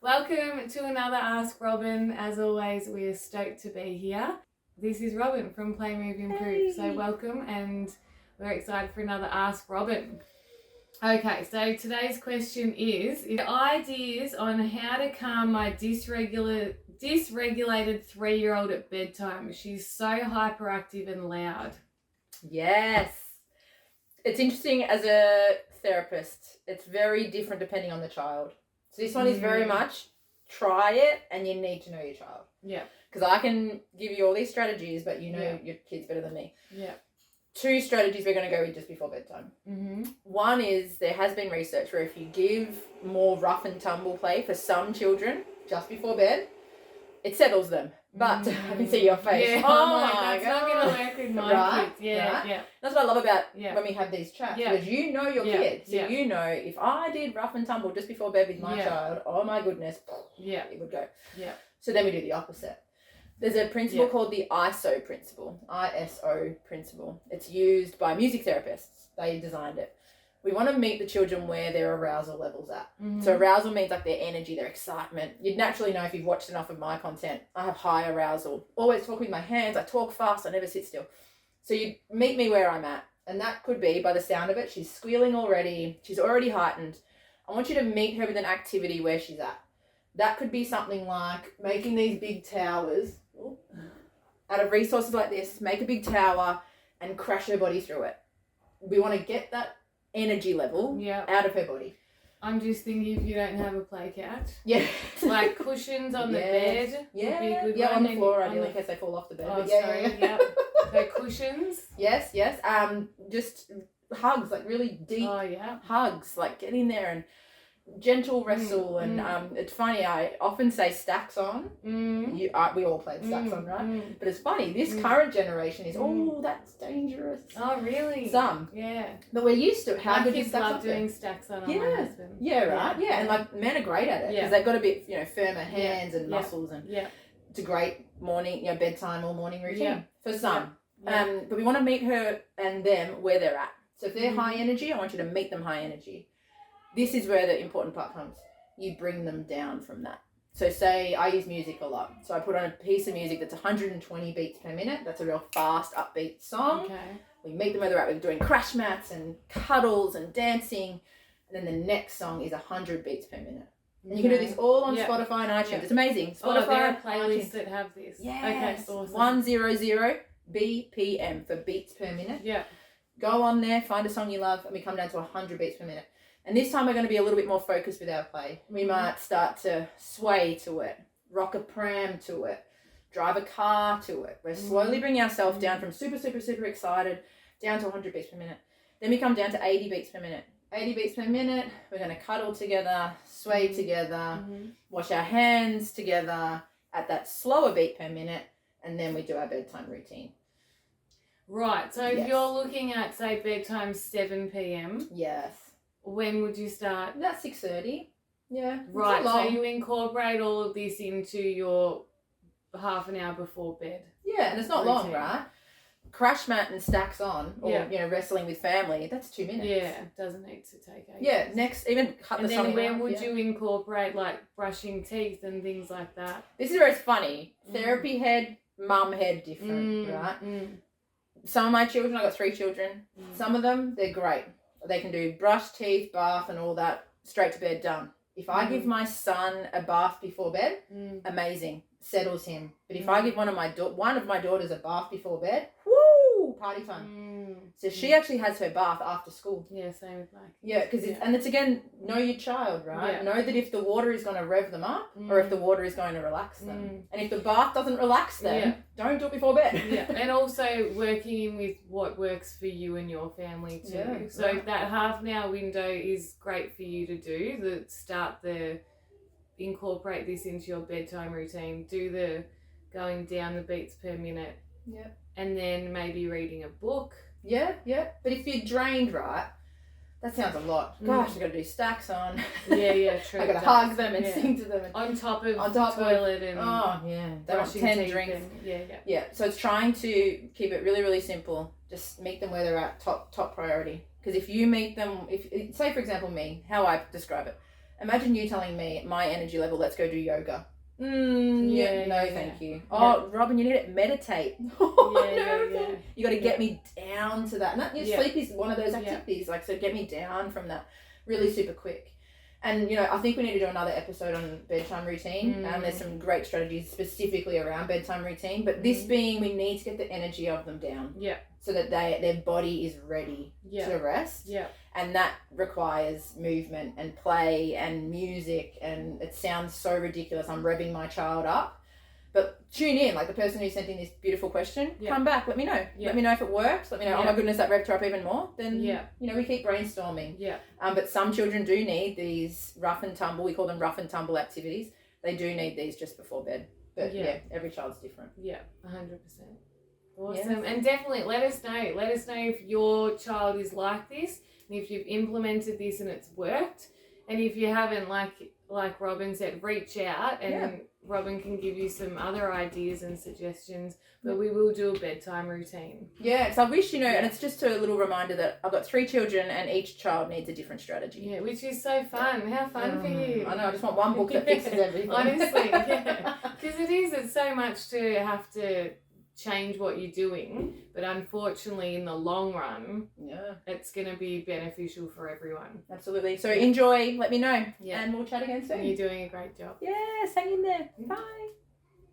Welcome to another Ask Robin. As always, we are stoked to be here. This is Robin from Play Move Improve. So welcome, and we're excited for another Ask Robin. Okay, so today's question is ideas on how to calm my dysregulated 3-year-old at bedtime. She's so hyperactive and loud. Yes. It's interesting as a therapist. It's very different depending on the child. So this one is very much try it and you need to know your child. Yeah. Because I can give you all these strategies, but you know your kids better than me. Yeah. 2 strategies we're going to go with just before bedtime. Mm-hmm. One is there has been research where if you give more rough and tumble play for some children just before bed, it settles them. But I can see your face. Yeah, oh my God. That's not going to work with my kids. Yeah, right? yeah. That's what I love about when we have these chats. Yeah. Because you know your kid. So you know if I did rough and tumble just before bed with my child, oh my goodness, it would go. Yeah. So then we do the opposite. There's a principle called the ISO principle. ISO principle. It's used by music therapists. They designed it. We want to meet the children where their arousal level's at. Mm-hmm. So arousal means like their energy, their excitement. You'd naturally know if you've watched enough of my content. I have high arousal. Always talk with my hands. I talk fast. I never sit still. So you meet me where I'm at. And that could be, by the sound of it, she's squealing already. She's already heightened. I want you to meet her with an activity where she's at. That could be something like making these big towers. Out of resources like this, make a big tower and crash her body through it. We want to get that energy level out of her body. I'm just thinking if you don't have a play couch. Yeah. Like cushions on the bed. Yeah. Would be a good on one. the floor, ideally, in case they fall off the bed. Oh, sorry. Yeah. So cushions. Yes. Just hugs, like really deep hugs. Like get in there and gentle wrestle and it's funny, I often say stacks on. We all played stacks on, right? But it's funny, this current generation is that's dangerous. Oh really? Some. Yeah. But we're used to it. How good kids is stacks love doing stacks on my husband. Yeah, right. Yeah. And like men are great at it because they've got a bit, firmer hands and muscles and it's a great morning, bedtime or morning routine for some. But we want to meet her and them where they're at. So if they're high energy, I want you to meet them high energy. This is where the important part comes. You bring them down from that. So say I use music a lot. So I put on a piece of music that's 120 beats per minute. That's a real fast, upbeat song. Okay. We meet them where they're at. We're doing crash mats and cuddles and dancing. And then the next song is 100 beats per minute. And you can do this all on Spotify and iTunes. It's amazing. Spotify, there are playlists that have this. Yes. Okay, awesome. 100 BPM for beats per minute. Yeah. Go on there, find a song you love, and we come down to 100 beats per minute. And this time we're going to be a little bit more focused with our play. We might start to sway to it, rock a pram to it, drive a car to it. We're slowly bringing ourselves down from super, super, super excited down to 100 beats per minute. Then we come down to 80 beats per minute. 80 beats per minute, we're going to cuddle together, sway together, wash our hands together at that slower beat per minute, and then we do our bedtime routine. Right, so if you're looking at, say, bedtime 7 p.m. Yes. When would you start? About 6:30. Yeah. Right, so you incorporate all of this into your half an hour before bed. Yeah, and it's not long, right? Crash mat and stacks on, or wrestling with family, that's 2 minutes. Yeah, doesn't need to take ages. Yeah, next, even cut the song. And then when would you incorporate like brushing teeth and things like that? This is where it's funny. Therapy head, mum head different, right? Some of my children, I've got 3 children, some of them, they're great. They can do brush, teeth, bath and all that, straight to bed, done. If I give my son a bath before bed, amazing, settles him. But if I give one of my daughters a bath before bed, woo, party time. So she actually has her bath after school. Yeah, same with Mike. Yeah, because it's again, know your child, right? Yeah. Know that if the water is going to rev them up or if the water is going to relax them. And if the bath doesn't relax them, don't do it before bed. Yeah, and also working in with what works for you and your family too. Yeah, so that half an hour window is great for you to do. Incorporate this into your bedtime routine. Do the going down the beats per minute. Yeah. And then maybe reading a book. Yeah. But if you're drained, right, that sounds a lot. Gosh, I've got to do stacks on. Yeah, true. I've got to hug them and sing to them. On top of the toilet and they want 10 drinks. Yeah, so it's trying to keep it really, really simple. Just meet them where they're at, top priority. Because if you meet them, say for example me, how I describe it, Imagine you telling me my energy level, let's go do yoga. No, thank you. Oh, Robin, you need to meditate. You got to get me down to that. And your sleep is one of those activities. Like, so get me down from that really super quick. And, you know, I think we need to do another episode on bedtime routine. There's some great strategies specifically around bedtime routine. But this being, we need to get the energy of them down. Yeah. So that their body is ready to rest. Yeah. And that requires movement and play and music. And it sounds so ridiculous. I'm revving my child up. But tune in, like the person who sent in this beautiful question, come back, let me know. Let me know if it works. Let me know, oh my goodness, that revved her up even more. Then, you know, we keep brainstorming. Yeah. But some children do need these rough and tumble, we call them rough and tumble activities. They do need these just before bed. But every child's different. Yeah, 100%. Awesome. And definitely let us know. Let us know if your child is like this and if you've implemented this and it's worked. And if you haven't, like Robin said, reach out and Robin can give you some other ideas and suggestions, but we will do a bedtime routine. Yeah, so I wish, you know, and it's just a little reminder that I've got 3 children and each child needs a different strategy. Yeah, which is so fun. How fun for you. I know, I just want one book that fixes everything. Honestly, because it's so much to have to change what you're doing, but unfortunately in the long run it's going to be beneficial for everyone. Absolutely. So enjoy, let me know, and we'll chat again soon. You're doing a great job. Yes, hang in there. Bye.